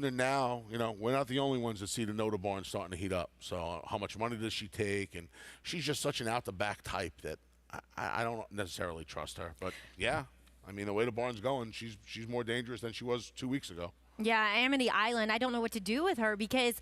And now, we're not the only ones that see the Noda barn starting to heat up. So how much money does she take? And she's just such an out-the-back type that I don't necessarily trust her. But, yeah, I mean, the way the barn's going, she's more dangerous than she was 2 weeks ago. Yeah, Amity Island, I don't know what to do with her because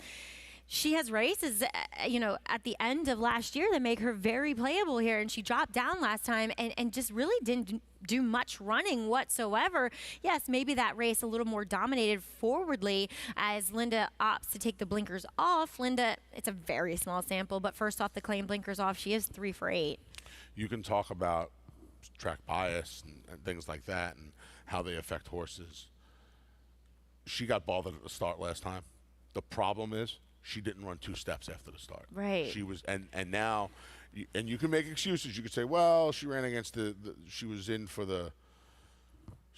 she has races, at the end of last year that make her very playable here. And she dropped down last time and just really didn't do much running whatsoever. Yes, maybe that race a little more dominated forwardly as Linda opts to take the blinkers off. Linda, it's a very small sample, but first off the claim blinkers off, she is 3 for 8. You can talk about track bias and things like that and how they affect horses. She got bothered at the start last time. The problem is she didn't run 2 steps after the start. Right. She was, and now, and you can make excuses. You could say, well, she ran against she was in for the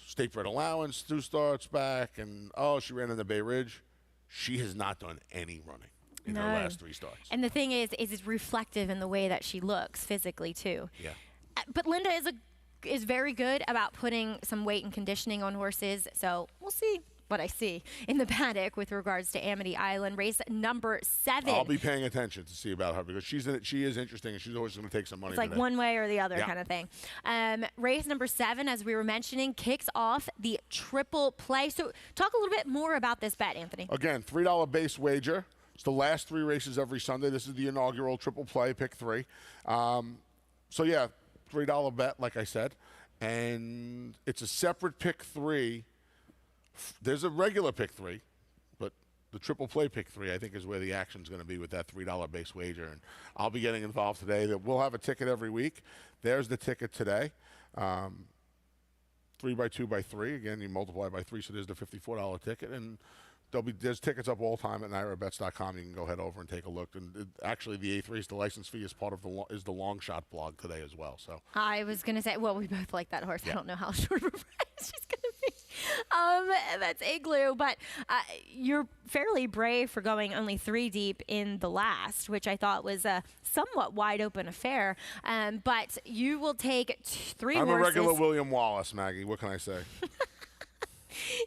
state bred allowance 2 starts back, and she ran in the Bay Ridge. She has not done any running in her last 3 starts. And the thing is it's reflective in the way that she looks physically too. Yeah. But Linda is very good about putting some weight and conditioning on horses, so we'll see what I see in the paddock with regards to Amity Island. Race number 7. I'll be paying attention to see about her because she is interesting and she's always going to take some money. It's like today. one way or the other kind of thing. Race number 7, as we were mentioning, kicks off the triple play. So talk a little bit more about this bet, Anthony. Again, $3 base wager. It's the last 3 races every Sunday. This is the inaugural triple play, pick 3. So yeah, $3 bet, like I said. And it's a separate pick 3. There's a regular pick 3, but the triple play pick 3, I think, is where the action's going to be with that $3 base wager. And I'll be getting involved today. We'll have a ticket every week. There's the ticket today. 3 by 2 by 3. Again, you multiply by 3, so there's the $54 ticket. And there's tickets up all time at NYRAbets.com. You can go head over and take a look. And actually, the A3 is the license fee is part of the long shot blog today as well. So I was going to say, well, we both like that horse. Yeah. I don't know how short of a price she's going to be. That's Igloo, but you're fairly brave for going only 3 deep in the last, which I thought was a somewhat wide open affair. But you will take 3 horses. I'm a regular William Wallace, Maggie. What can I say?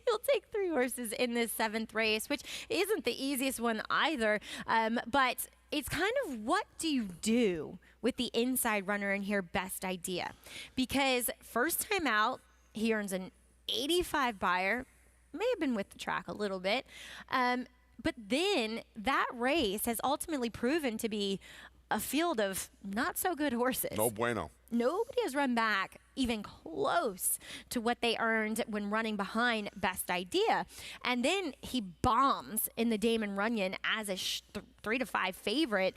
You'll take 3 horses in this 7th race, which isn't the easiest one either. But it's kind of what do you do with the inside runner in here, best idea? Because first time out, he earns an 85 buyer, may have been with the track a little bit. But then that race has ultimately proven to be a field of not so good horses. No bueno. Nobody has run back even close to what they earned when running behind Best Idea. And then he bombs in the Damon Runyon as a 3 to 5 favorite.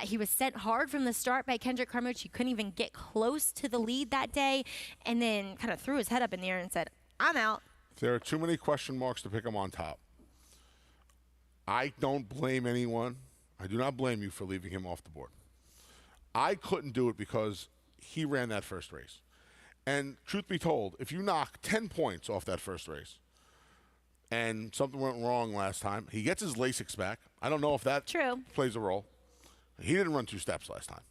He was sent hard from the start by Kendrick Carmouche. He couldn't even get close to the lead that day, and then kind of threw his head up in the air and said, I'm out. There are too many question marks to pick him on top. I don't blame anyone. I do not blame you for leaving him off the board. I couldn't do it because he ran that first race. And truth be told, if you knock 10 points off that first race and something went wrong last time, he gets his Lasix back. I don't know if that plays a role. He didn't run 2 steps last time.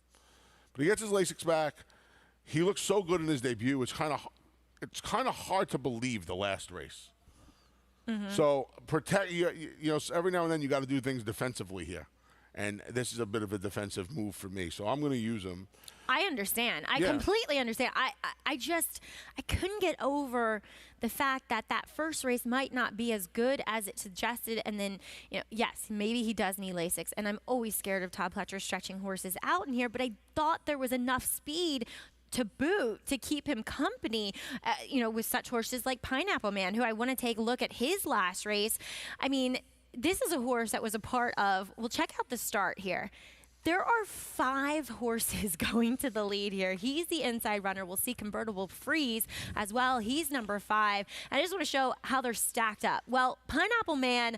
But he gets his Lasix back. He looks so good in his debut. It's kind of hard to believe the last race. Mm-hmm. So protect every now and then you got to do things defensively here. And this is a bit of a defensive move for me. So I'm going to use him. I understand. I completely understand. I couldn't get over the fact that first race might not be as good as it suggested. And then, yes, maybe he does need Lasix. And I'm always scared of Todd Pletcher stretching horses out in here. But I thought there was enough speed to boot to keep him company, with such horses like Pineapple Man, who I want to take a look at his last race. I mean, this is a horse that was a part of, well, check out the start here. There are 5 horses going to the lead here. He's the inside runner. We'll see Convertible Freeze as well. He's number 5. I just want to show how they're stacked up. Well, Pineapple Man,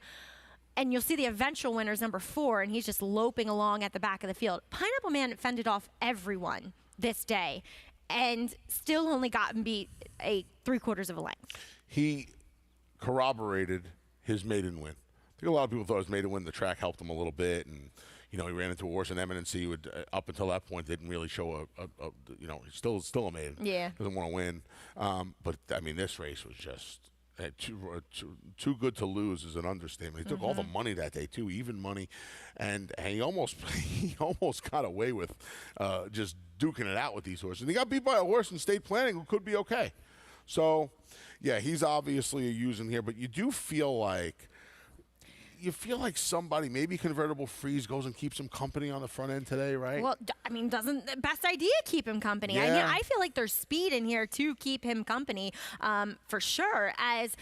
and you'll see the eventual winner is number 4, and he's just loping along at the back of the field. Pineapple Man fended off everyone this day and still only gotten beat a 3/4 of a length. He corroborated his maiden win. I think a lot of people thought his maiden win, the track helped him a little bit, and he ran into a horse in Eminency who up until that point didn't really show he's still a maiden. Yeah. Doesn't want to win. But I mean, this race was just Too good to lose is an understatement. He took all the money that day too, even money, and he almost got away with just duking it out with these horses. And he got beat by a horse in state planning who could be okay. So, yeah, he's obviously a use in here, but you do feel like somebody, maybe Convertible Freeze, goes and keeps him company on the front end today, right? Well, I mean, doesn't the best idea keep him company? Yeah. I feel like there's speed in here to keep him company, for sure. As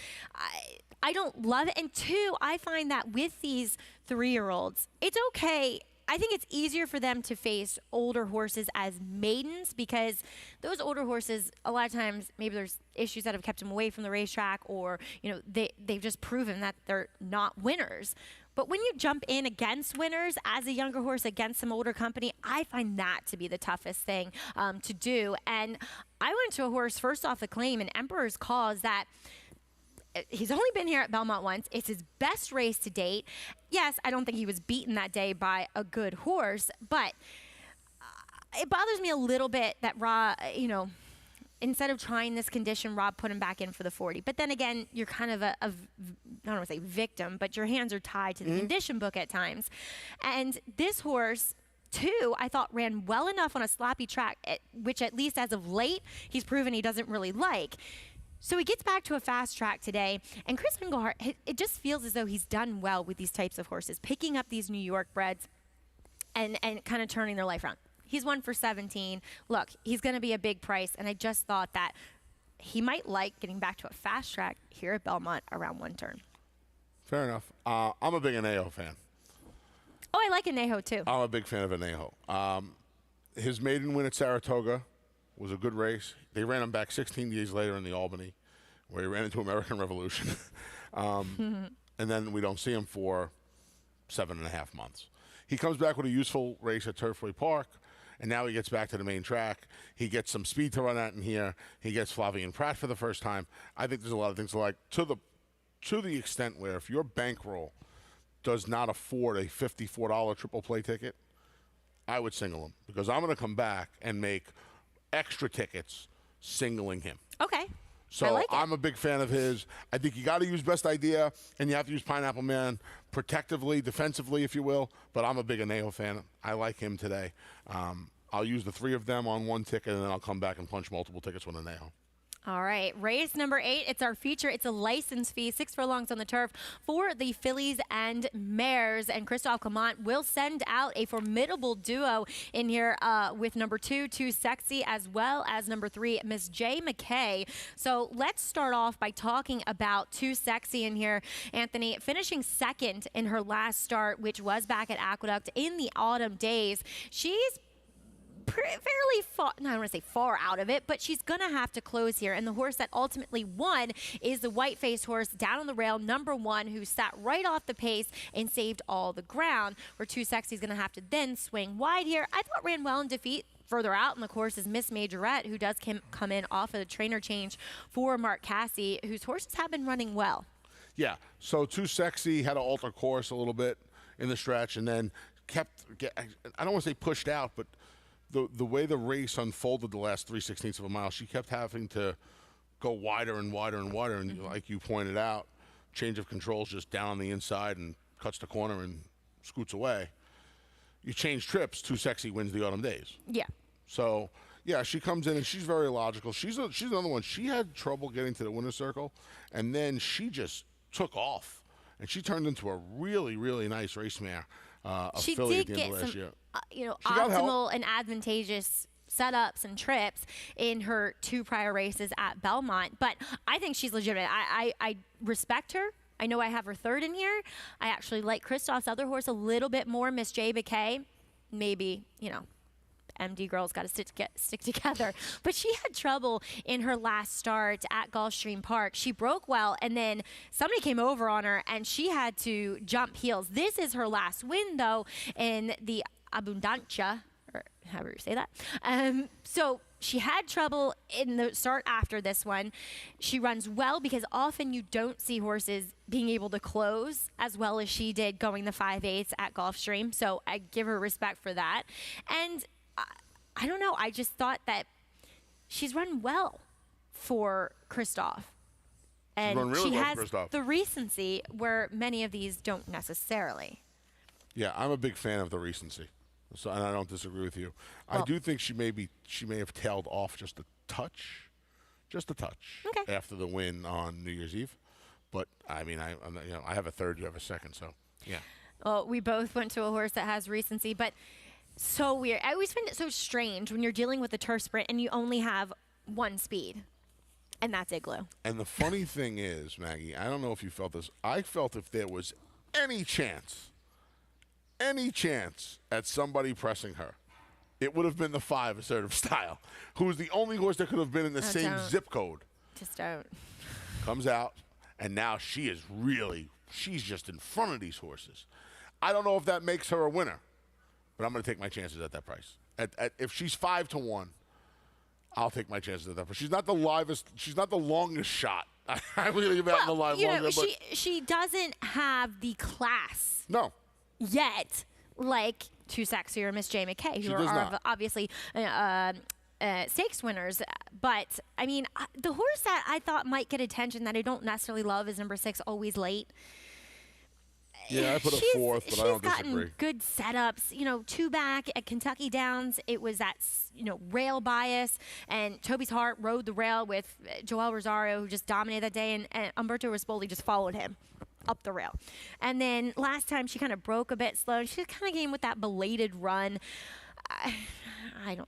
I don't love it. And two, I find that with these 3-year-olds, it's okay. I think it's easier for them to face older horses as maidens because those older horses, a lot of times, maybe there's issues that have kept them away from the racetrack, or they've just proven that they're not winners. But when you jump in against winners as a younger horse against some older company, I find that to be the toughest thing to do. And I went to a horse first off the claim, an Emperor's Cause, that he's only been here at Belmont once. It's his best race to date. Yes, I don't think he was beaten that day by a good horse, but it bothers me a little bit that Rob, instead of trying this condition, Rob put him back in for the 40. But then again, you're kind of I don't want to say victim, but your hands are tied to the condition book at times. And this horse, too, I thought ran well enough on a sloppy track, which at least as of late, he's proven he doesn't really like. So he gets back to a fast track today, and Chris Engelhart, it just feels as though he's done well with these types of horses, picking up these New York breds and kind of turning their life around. He's 1 for 17. Look, he's going to be a big price, and I just thought that he might like getting back to a fast track here at Belmont around 1 turn. Fair enough. I'm a big Anejo fan. Oh, I like Anejo, too. I'm a big fan of Anejo. His maiden win at Saratoga was a good race. They ran him back 16 days later in the Albany, where he ran into American Revolution. And then we don't see him for 7.5 months. He comes back with a useful race at Turfway Park, and now he gets back to the main track. He gets some speed to run at in here. He gets Flavien Prat for the first time. I think there's a lot of things to like, to the extent where if your bankroll does not afford a $54 triple play ticket, I would single him, because I'm going to come back and make extra tickets singling him. Okay. So I like it. I'm a big fan of his. I think you got to use Best Idea, and you have to use Pineapple Man protectively, defensively, if you will. But I'm a big Anejo fan. I like him today. I'll use the 3 of them on 1 ticket, and then I'll come back and punch multiple tickets with Anejo. All right, race number 8. It's our feature. It's a license fee, 6 furlongs on the turf for the fillies and mares. And Christophe Clement will send out a formidable duo in here with number 2, Too Sexy, as well as number 3, Miss J. McKay. So let's start off by talking about Too Sexy in here. Anthony, finishing second in her last start, which was back at Aqueduct in the autumn days. She's fairly far, no, I don't want to say far out of it, but she's going to have to close here. And the horse that ultimately won is the white-faced horse down on the rail, number 1, who sat right off the pace and saved all the ground, where Too Sexy is going to have to then swing wide here. I thought ran well in defeat. Further out in the course is Miss Majorette, who does come in off of the trainer change for Mark Casse, whose horses have been running well. Yeah, so Too Sexy had to alter course a little bit in the stretch, and then I don't want to say pushed out, but the way the race unfolded the last 3/16 of a mile, she kept having to go wider and wider and wider. And like you pointed out, change of controls just down on the inside and cuts the corner and scoots away. You change trips, Too Sexy wins the autumn days. Yeah. So, yeah, she comes in and she's very logical. She's another one. She had trouble getting to the winner's circle, and then she just took off. And she turned into a really, really nice race mare. She Philly did at the end of last year. Optimal and advantageous setups and trips in her 2 prior races at Belmont. But I think she's legitimate. I respect her. I know I have her 3rd in here. I actually like Christophe's other horse a little bit more, Miss J. McKay. Maybe, MD girls got to stick together. But she had trouble in her last start at Gulfstream Park. She broke well, and then somebody came over on her, and she had to jump heels. This is her last win, though, in the Abundancia, or however you say that. So she had trouble in the start after this one. She runs well because often you don't see horses being able to close as well as she did going the 5/8 at Gulfstream. So I give her respect for that. And I don't know. I just thought that she's run well for Christophe. And run really she well has first off. the recency where many of these don't necessarily. Yeah, I'm a big fan of the recency, so and I don't disagree with you. I do think she may have tailed off just a touch, Okay. after the win on New Year's Eve. But I mean, I have a third, you have a second, so yeah. Well, we both went to a horse that has recency, but so weird. I always find it so strange when you're dealing with a turf sprint and you only have one speed, and that's Igloo. And the funny thing is, Maggie, I don't know if you felt this. I felt if there was any chance at somebody pressing her, it would have been the 5 Assertive Style, who was the only horse that could have been in the same zip code. Just don't. Comes out, and now she's just in front of these horses. I don't know if that makes her a winner, but I'm going to take my chances at that price. If she's 5-1, I'll take my chances at that price. She's not the longest shot. I really give out in the live longer. But she doesn't have the class. No. Yet, like Too Sexy or Miss J. McKay, who are obviously stakes winners. But, I mean, the horse that I thought might get attention that I don't necessarily love is number 6, Always Late. Yeah, I put a 4th, but I don't disagree. She's gotten good setups. 2 back at Kentucky Downs, it was that, rail bias. And Toby's Heart rode the rail with Joel Rosario, who just dominated that day. And Umberto Rispoli just followed him up the rail. And then last time she kind of broke a bit slow. She kind of came with that belated run.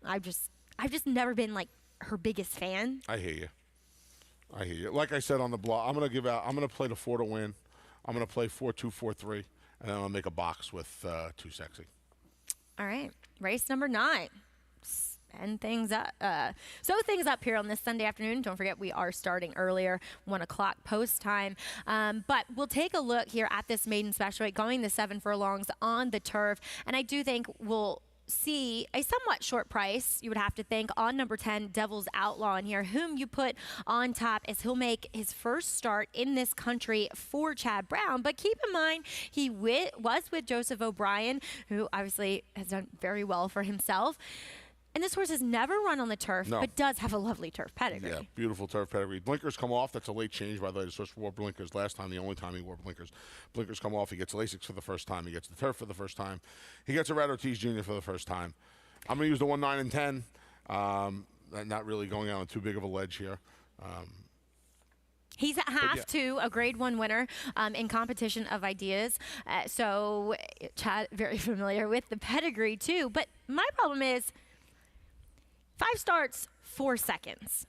I've just never been like her biggest fan. I hear you. Like I said on the blog, I'm going to play the 4 to win. I'm going to play 4-2, 4-3, and then I'll make a box with Too Sexy. All right. Race number 9. End things up. Things up here on this Sunday afternoon. Don't forget we are starting earlier, 1 o'clock post time. But we'll take a look here at this maiden special weight going the 7 furlongs on the turf. And I do think we'll see a somewhat short price, you would have to think, on number 10, Devil's Outlaw in here, whom you put on top as he'll make his first start in this country for Chad Brown. But keep in mind, he was with Joseph O'Brien, who obviously has done very well for himself. And this horse has never run on the turf, but does have a lovely turf pedigree. Yeah, beautiful turf pedigree. Blinkers come off. That's a late change, by the way. The horse wore blinkers last time, the only time he wore blinkers. Blinkers come off. He gets Lasix for the first time. He gets the turf for the first time. He gets a Red Ortiz Jr. for the first time. I'm going to use the 1, 9, and 10. Not really going out on too big of a ledge here. He's at half to a grade 1 winner in Competition of Ideas. So Chad, very familiar with the pedigree, too. But my problem is 5 starts, 4 seconds.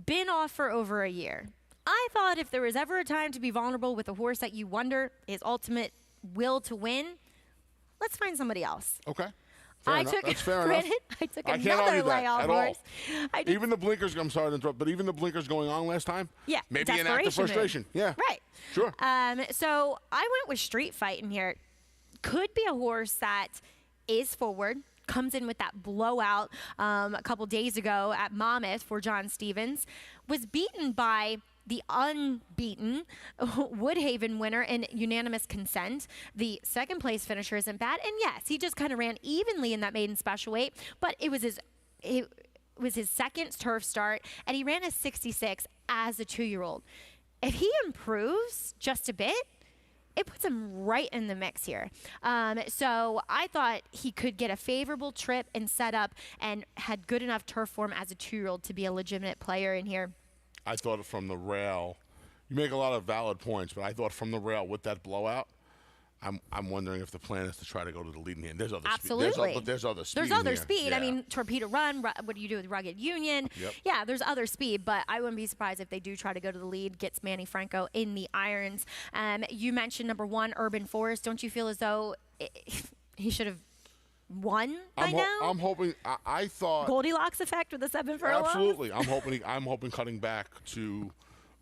Been off for over a year. I thought if there was ever a time to be vulnerable with a horse that you wonder his ultimate will to win, let's find somebody else. Okay. That's fair enough. I took I can't another argue that layoff at horse. Even the blinkers, I'm sorry to interrupt, but even the blinkers going on last time, maybe an act of frustration. Yeah. Right. Sure. So I went with Street Fight in here. Could be a horse that is forward, comes in with that blowout a couple days ago at Monmouth for John Stevens, was beaten by the unbeaten Woodhaven winner in unanimous consent. The second place finisher isn't bad. And yes, he just kind of ran evenly in that maiden special weight, but it was his second turf start, and he ran a 66 as a 2-year-old. If he improves just a bit, it puts him right in the mix here. So I thought he could get a favorable trip and setup and had good enough turf form as a 2-year-old to be a legitimate player in here. I thought from the rail, you make a lot of valid points, but I thought from the rail with that blowout, I'm wondering if the plan is to try to go to the leading hand. There's other Absolutely. speed. There's other speed. There's other here. speed. Yeah. I mean, Torpedo Run, what do you do with Rugged Union? Yep. Yeah, there's other speed, but I wouldn't be surprised if they do try to go to the lead, gets Manny Franco in the irons. You mentioned number 1, Urban Forest. Don't you feel as though he should have won by now? I'm hoping. I thought Goldilocks effect with the 7 furlongs? Absolutely. I'm hoping cutting back to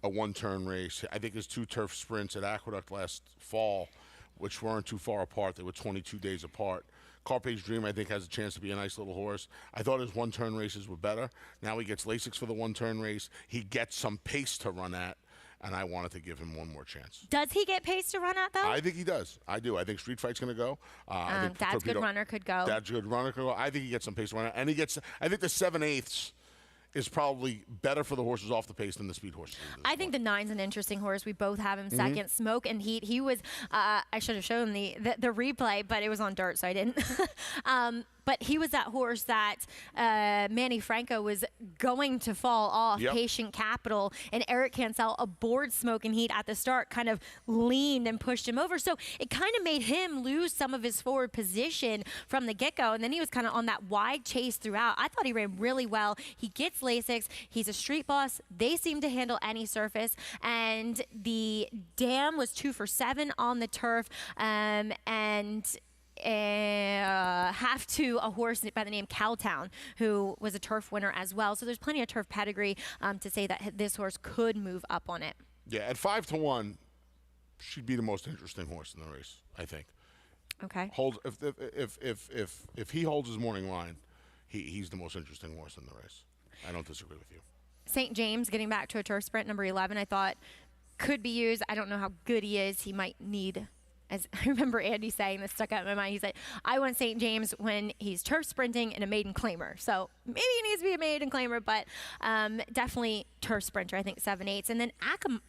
a 1-turn race. I think his 2 turf sprints at Aqueduct last fall, which weren't too far apart. They were 22 days apart. Carpe's Dream, I think, has a chance to be a nice little horse. I thought his 1-turn races were better. Now he gets Lasix for the 1-turn race. He gets some pace to run at, and I wanted to give him one more chance. Does he get pace to run at, though? I think he does. I do. I think Street Fight's going to go. Dad's Good Runner could go. Dad's Good Runner could go. I think he gets some pace to run at. And he gets, I think the 7/8 is probably better for the horses off the pace than the speed horses. I think the 9's an interesting horse. We both have him second. Smoke and Heat. He was. I should have shown the replay, but it was on dirt, so I didn't. But he was that horse that Manny Franco was going to fall off. Yep. Patient Capital and Eric Cancel aboard Smoke and Heat at the start kind of leaned and pushed him over. So it kind of made him lose some of his forward position from the get-go. And then he was kind of on that wide chase throughout. I thought he ran really well. He gets Lasix. He's a street boss. They seem to handle any surface. And the dam was 2 for 7 on the turf. Have to a horse by the name Cowtown, who was a turf winner as well. So there's plenty of turf pedigree to say that this horse could move up on it. Yeah, at 5-1, she'd be the most interesting horse in the race, I think. Okay. If he holds his morning line, he's the most interesting horse in the race. I don't disagree with you. St. James, getting back to a turf sprint, number 11, I thought could be used. I don't know how good he is. He might need. As I remember Andy saying, this stuck out in my mind. He said, I want St. James when he's turf sprinting and a maiden claimer. So maybe he needs to be a maiden claimer, but definitely turf sprinter, I think 7/8. And then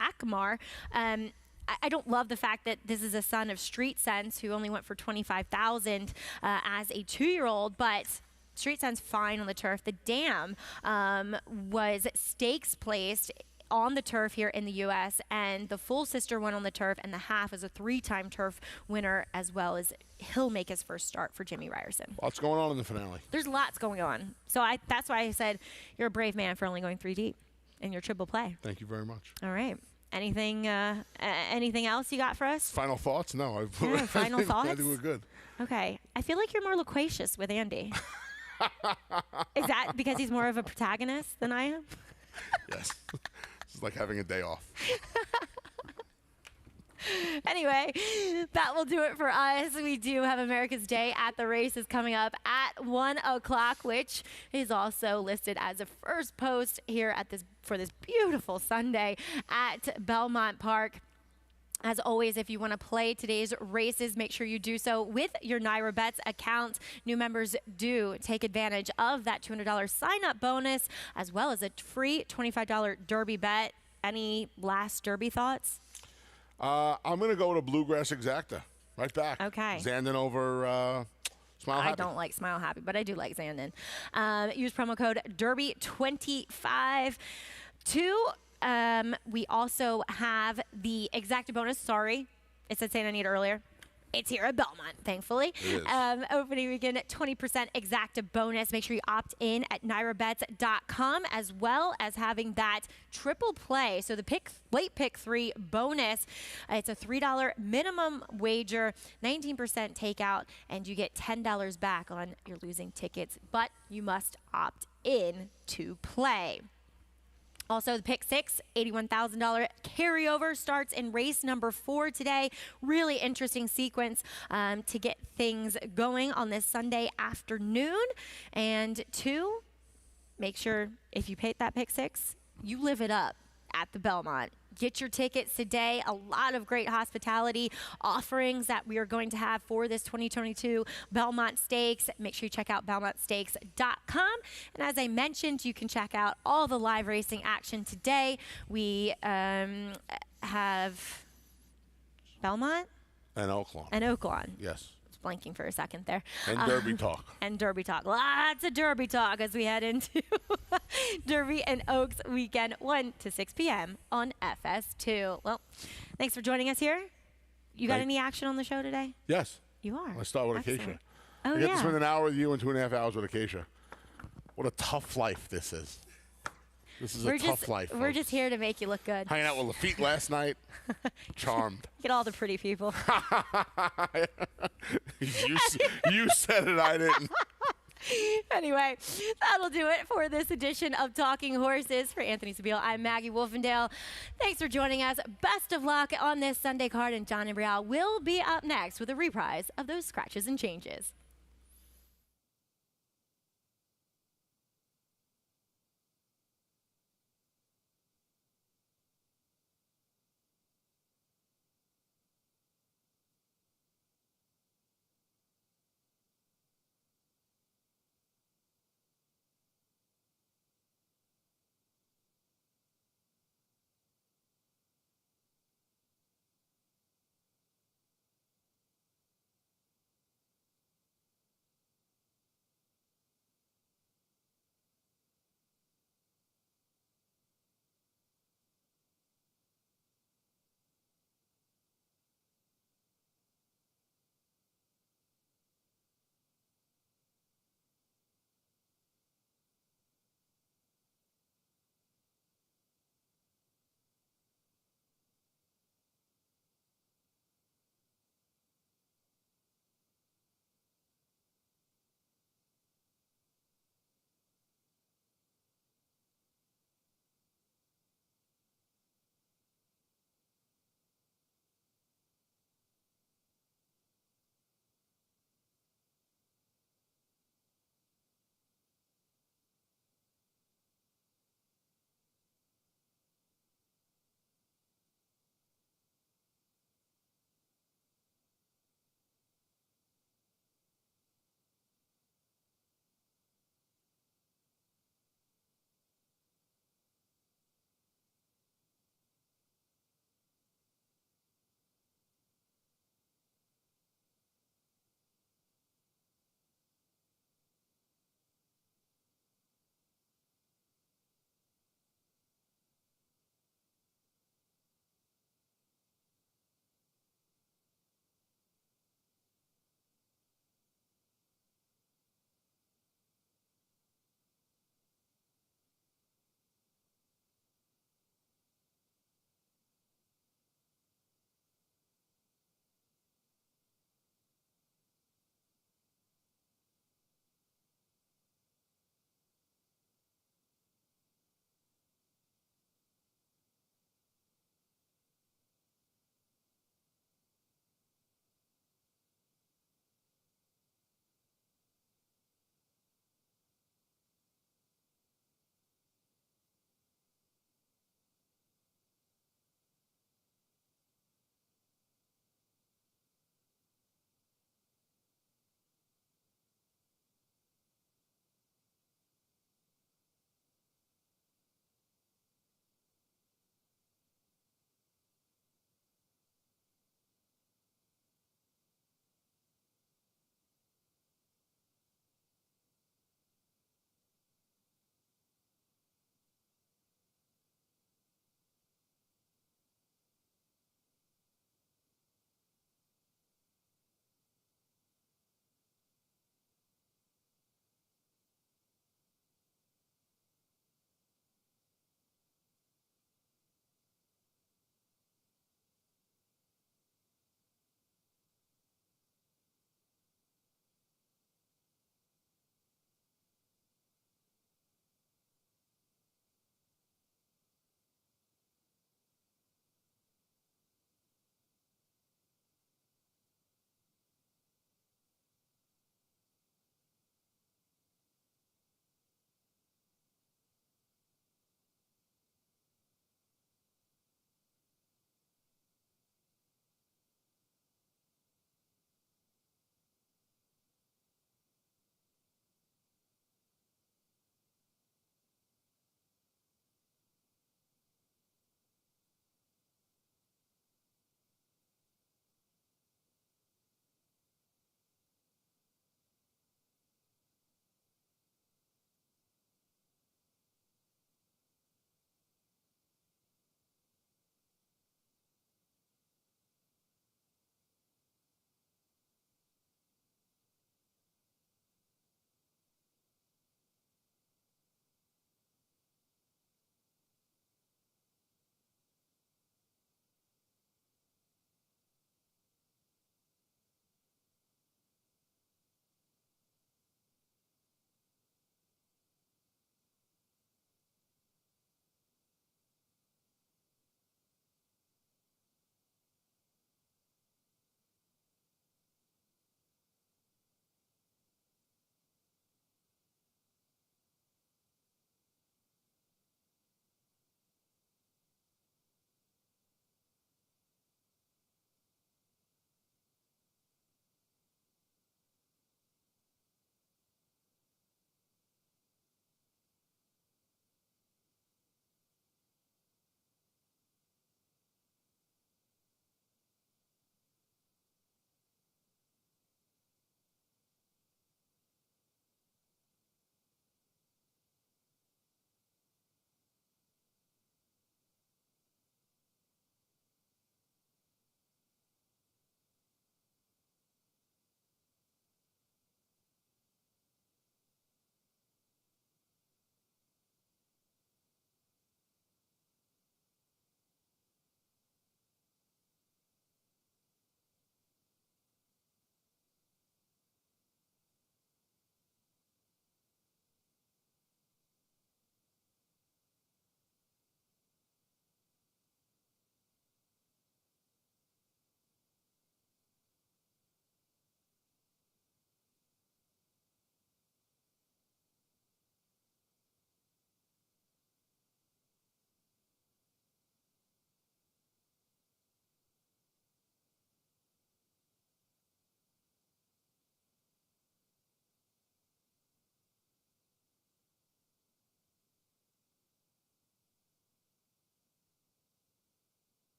Akamar, I don't love the fact that this is a son of Street Sense, who only went for $25,000 as a 2-year-old, but Street Sense fine on the turf. The dam was stakes placed on the turf here in the U.S., and the full sister won on the turf, and the half is a 3-time turf winner, as well as he'll make his first start for Jimmy Ryerson. What's going on in the finale? There's lots going on. So that's why I said you're a brave man for only going 3 deep in your triple play. Thank you very much. All right. Anything else you got for us? Final thoughts? No. Final thoughts? I think we're good. Okay. I feel like you're more loquacious with Andy. Is that because he's more of a protagonist than I am? Yes. It's like having a day off. Anyway, that will do it for us. We do have America's Day at the Races coming up at 1 o'clock, which is also listed as a first post here for this beautiful Sunday at Belmont Park. As always, if you want to play today's races, make sure you do so with your NYRA Bets account. New members do take advantage of that $200 sign-up bonus, as well as a free $25 Derby bet. Any last Derby thoughts? I'm going to go to Bluegrass Exacta. Right back. Okay. Zandon over Smile Happy. I don't like Smile Happy, but I do like Zandon. Use promo code Derby25 we also have the exacta bonus. Sorry, it said Santa Anita earlier. It's here at Belmont, thankfully. It is. Opening weekend, 20% exacta bonus. Make sure you opt in at NYRABets.com, as well as having that triple play. So the late pick 3 bonus. It's a $3 minimum wager, 19% takeout, and you get $10 back on your losing tickets. But you must opt in to play. Also, the pick 6, $81,000 carryover starts in race number 4 today. Really interesting sequence to get things going on this Sunday afternoon. And 2, make sure if you paid that pick 6, you live it up at the Belmont. Get your tickets today. A lot of great hospitality offerings that we are going to have for this 2022 Belmont Stakes. Make sure you check out belmontstakes.com. And as I mentioned, you can check out all the live racing action today. We have Belmont And Oaklawn. and Oaklawn. Yes. Blanking for a second there. And Derby talk. And Derby talk. Lots of Derby talk as we head into Derby and Oaks weekend, 1 to 6 p.m. on FS2. Well, thanks for joining us here. You got any action on the show today? Yes. You are. Let's start with Acacia. Excellent. Oh, I get yeah. to spend an hour with you and 2.5 hours with Acacia. What a tough life this is. This is a tough life. We're just here to make you look good. Hanging out with Lafitte last night. Charmed. Get all the pretty people. You said it, I didn't. Anyway, that'll do it for this edition of Talking Horses. For Anthony Sabile, I'm Maggie Wolfendale. Thanks for joining us. Best of luck on this Sunday card, and John and Brielle will be up next with a reprise of those scratches and changes.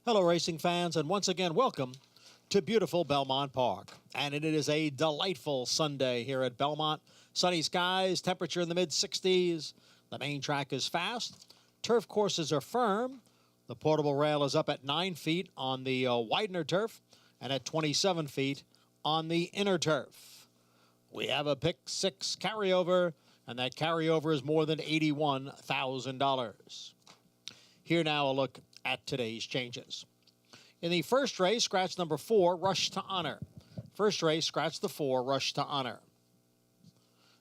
Hello, racing fans, and once again, welcome to beautiful Belmont Park. And it is a delightful Sunday here at Belmont. Sunny skies, temperature in the mid-60s. The main track is fast. Turf courses are firm. The portable rail is up at 9 feet on the Widener turf and at 27 feet on the inner turf. We have a pick 6 carryover, and that carryover is more than $81,000. Here now a look at today's changes. In the first race, scratch number 4, Rush to Honor. First race, scratch the 4, Rush to Honor.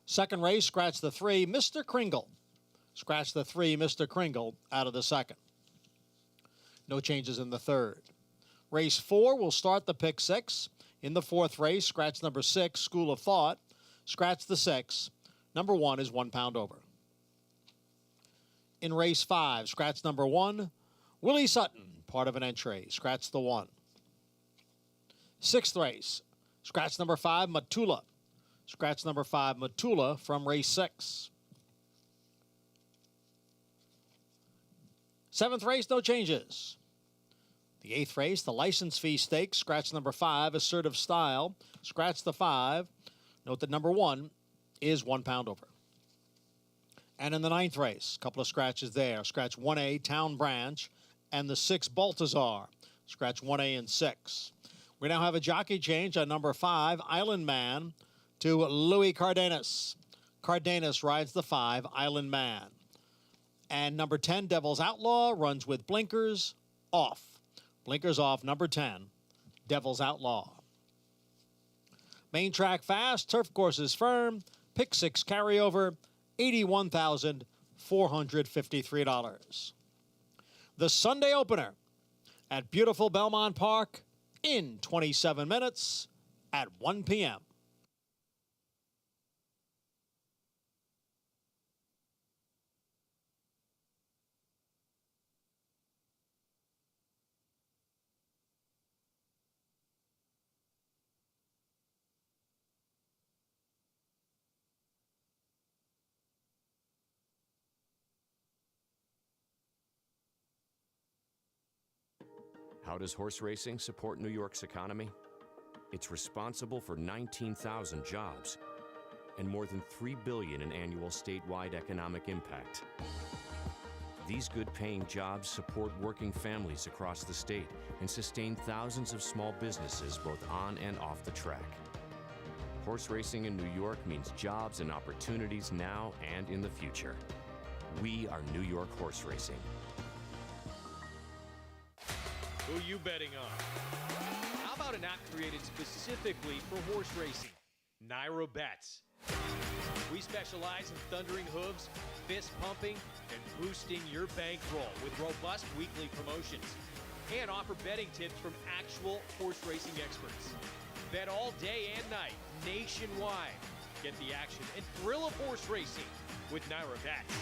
Second race, scratch the 3, Mr. Kringle. Scratch the 3, Mr. Kringle, out of the second. No changes in the third. Race 4 will start the pick 6. In the fourth race, scratch number 6, School of Thought. Scratch the 6. Number 1 is 1 pound over. In race 5, scratch number 1, Willie Sutton, part of an entry. Scratch the 1. Sixth race, scratch number 5, Matula. Scratch number 5, Matula from race 6. Seventh race, no changes. The eighth race, the license fee stakes, scratch number 5, Assertive Style. Scratch the 5. Note that number 1 is 1 pound over. And in the ninth race, a couple of scratches there. Scratch 1A, Town Branch, and the 6, Baltazar. Scratch 1A and 6. We now have a jockey change on number 5, Island Man, to Louis Cardenas. Cardenas rides the 5, Island Man. And number 10, Devil's Outlaw, runs with blinkers off. Blinkers off, number 10, Devil's Outlaw. Main track fast, turf courses firm, pick 6 carryover, $81,453. The Sunday opener at beautiful Belmont Park in 27 minutes at 1 p.m. How does horse racing support New York's economy? It's responsible for 19,000 jobs and more than $3 billion in annual statewide economic impact. These good-paying jobs support working families across the state and sustain thousands of small businesses both on and off the track. Horse racing in New York means jobs and opportunities now and in the future. We are New York horse racing. Who are you betting on? How about an app created specifically for horse racing? NYRA Bets. We specialize in thundering hooves, fist pumping, and boosting your bankroll with robust weekly promotions. And offer betting tips from actual horse racing experts. Bet all day and night, nationwide. Get the action and thrill of horse racing with NYRA Bets.